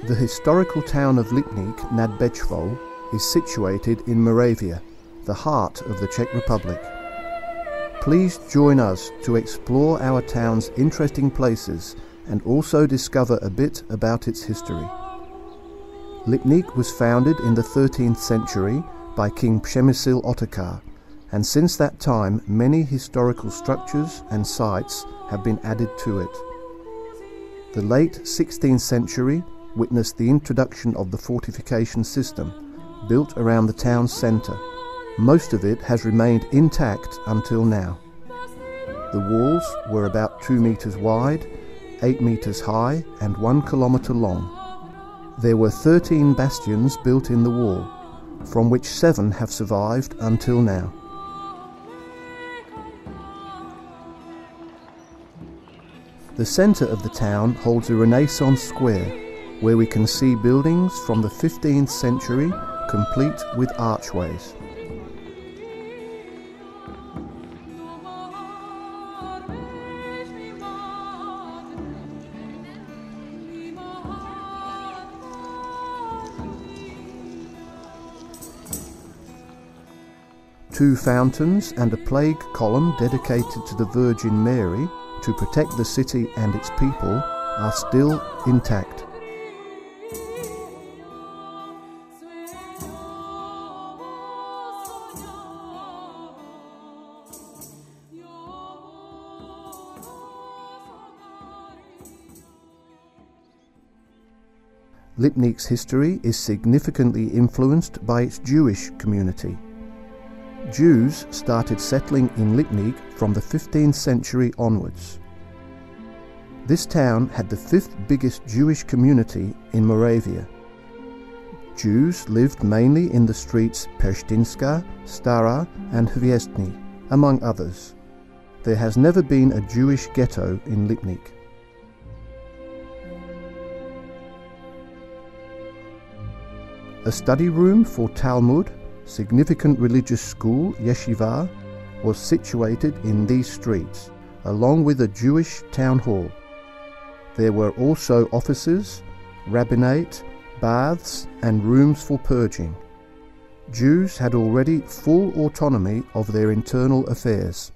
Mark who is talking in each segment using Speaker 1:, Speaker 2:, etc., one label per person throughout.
Speaker 1: The historical town of Lipník nad Bečvou is situated in Moravia, the heart of the Czech Republic. Please join us to explore our town's interesting places and also discover a bit about its history. Lipník was founded in the 13th century by King Přemysl Otakar, and since that time many historical structures and sites have been added to it. The late 16th century witnessed the introduction of the fortification system, built around the town's centre. Most of it has remained intact until now. The walls were about 2 meters wide, 8 meters high and 1 kilometer long. There were 13 bastions built in the wall, from which 7 have survived until now. The centre of the town holds a Renaissance square, where we can see buildings from the 15th century, complete with archways. Two fountains and a plague column dedicated to the Virgin Mary to protect the city and its people are still intact. Lipník's history is significantly influenced by its Jewish community. Jews started settling in Lipník from the 15th century onwards. This town had the 5th biggest Jewish community in Moravia. Jews lived mainly in the streets Peštinska, Stara and Hvězdný, among others. There has never been a Jewish ghetto in Lipník. A study room for Talmud, significant religious school, yeshiva, was situated in these streets, along with a Jewish town hall. There were also offices, rabbinate, baths and rooms for purging. Jews had already full autonomy of their internal affairs.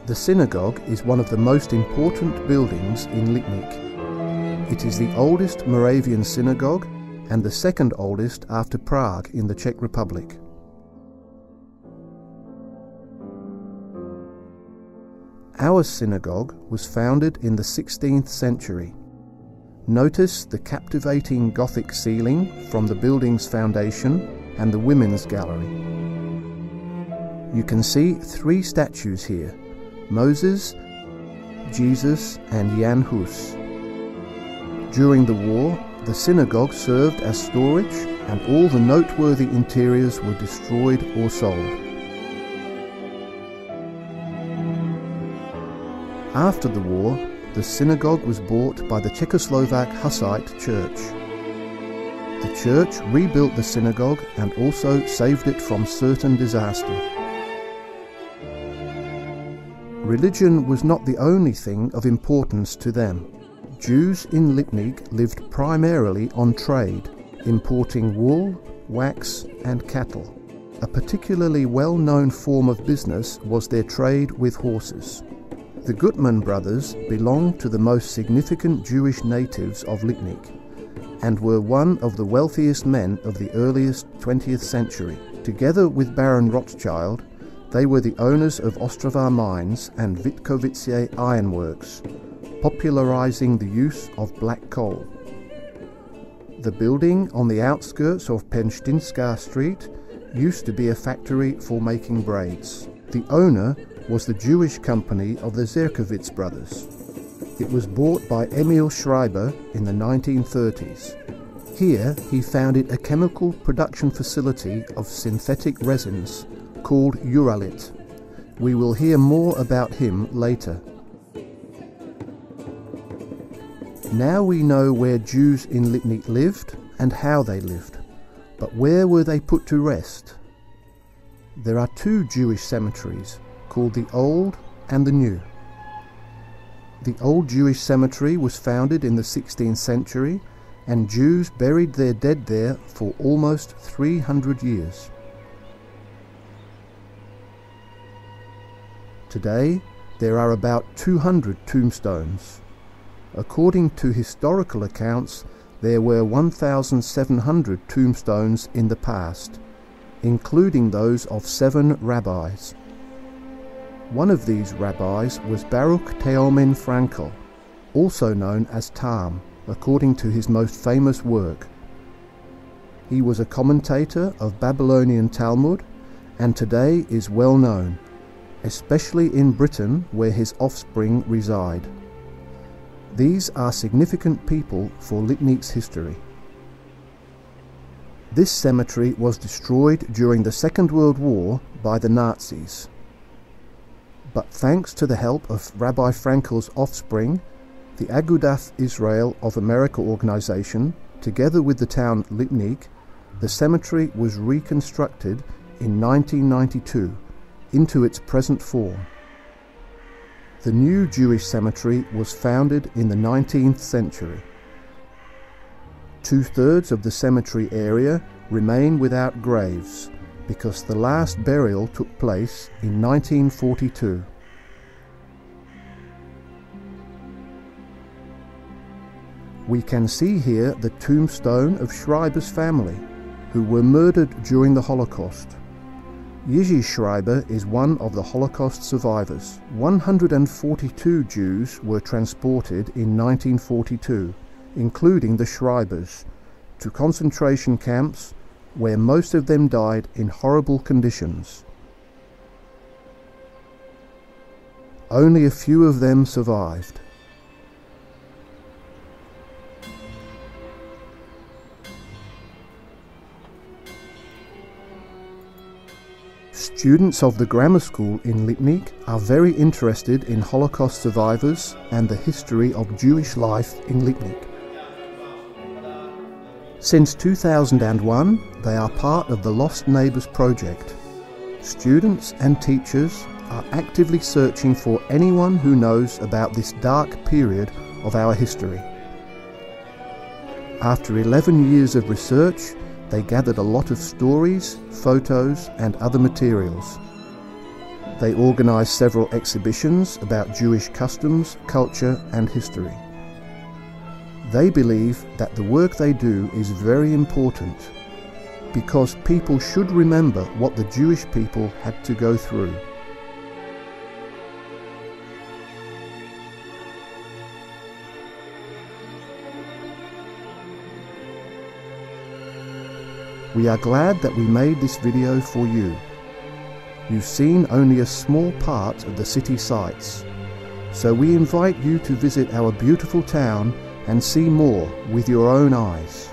Speaker 1: The synagogue is one of the most important buildings in Lipník. It is the oldest Moravian synagogue and the second oldest after Prague in the Czech Republic. Our synagogue was founded in the 16th century. Notice the captivating Gothic ceiling from the building's foundation and the women's gallery. You can see 3 statues here: Moses, Jesus and Jan Hus. During the war, the synagogue served as storage and all the noteworthy interiors were destroyed or sold. After the war, the synagogue was bought by the Czechoslovak Hussite Church. The church rebuilt the synagogue and also saved it from certain disaster. Religion was not the only thing of importance to them. Jews in Lipník lived primarily on trade, importing wool, wax and cattle. A particularly well-known form of business was their trade with horses. The Gutman brothers belonged to the most significant Jewish natives of Lipník and were one of the wealthiest men of the earliest 20th century. Together with Baron Rothschild, they were the owners of Ostrava mines and Vitkovice ironworks, popularizing the use of black coal. The building on the outskirts of Peštinska Street used to be a factory for making braids. The owner was the Jewish company of the Zerkovits brothers. It was bought by Emil Schreiber in the 1930s. Here he founded a chemical production facility of synthetic resins called Uralit. We will hear more about him later. Now we know where Jews in Lipník lived and how they lived, but where were they put to rest? There are 2 Jewish cemeteries, called the Old and the New. The old Jewish cemetery was founded in the 16th century, and Jews buried their dead there for almost 300 years. Today, there are about 200 tombstones. According to historical accounts, there were 1,700 tombstones in the past, including those of 7 rabbis. One of these rabbis was Baruch Teomen Frankel, also known as Tam, according to his most famous work. He was a commentator of Babylonian Talmud and today is well known, especially in Britain where his offspring reside. These are significant people for Lipník's history. This cemetery was destroyed during the Second World War by the Nazis. But thanks to the help of Rabbi Frankel's offspring, the Agudath Israel of America organization, together with the town Lipník, the cemetery was reconstructed in 1992 into its present form. The new Jewish cemetery was founded in the 19th century. 2/3 of the cemetery area remain without graves because the last burial took place in 1942. We can see here the tombstone of Schreiber's family, who were murdered during the Holocaust. Yizi Schreiber is one of the Holocaust survivors. 142 Jews were transported in 1942, including the Schreibers, to concentration camps where most of them died in horrible conditions. Only a few of them survived. Students of the grammar school in Lipník are very interested in Holocaust survivors and the history of Jewish life in Lipník. Since 2001, they are part of the Lost Neighbours project. Students and teachers are actively searching for anyone who knows about this dark period of our history. After 11 years of research, they gathered a lot of stories, photos and other materials. They organised several exhibitions about Jewish customs, culture and history. They believe that the work they do is very important because people should remember what the Jewish people had to go through. We are glad that we made this video for you. You've seen only a small part of the city sights, so we invite you to visit our beautiful town and see more with your own eyes.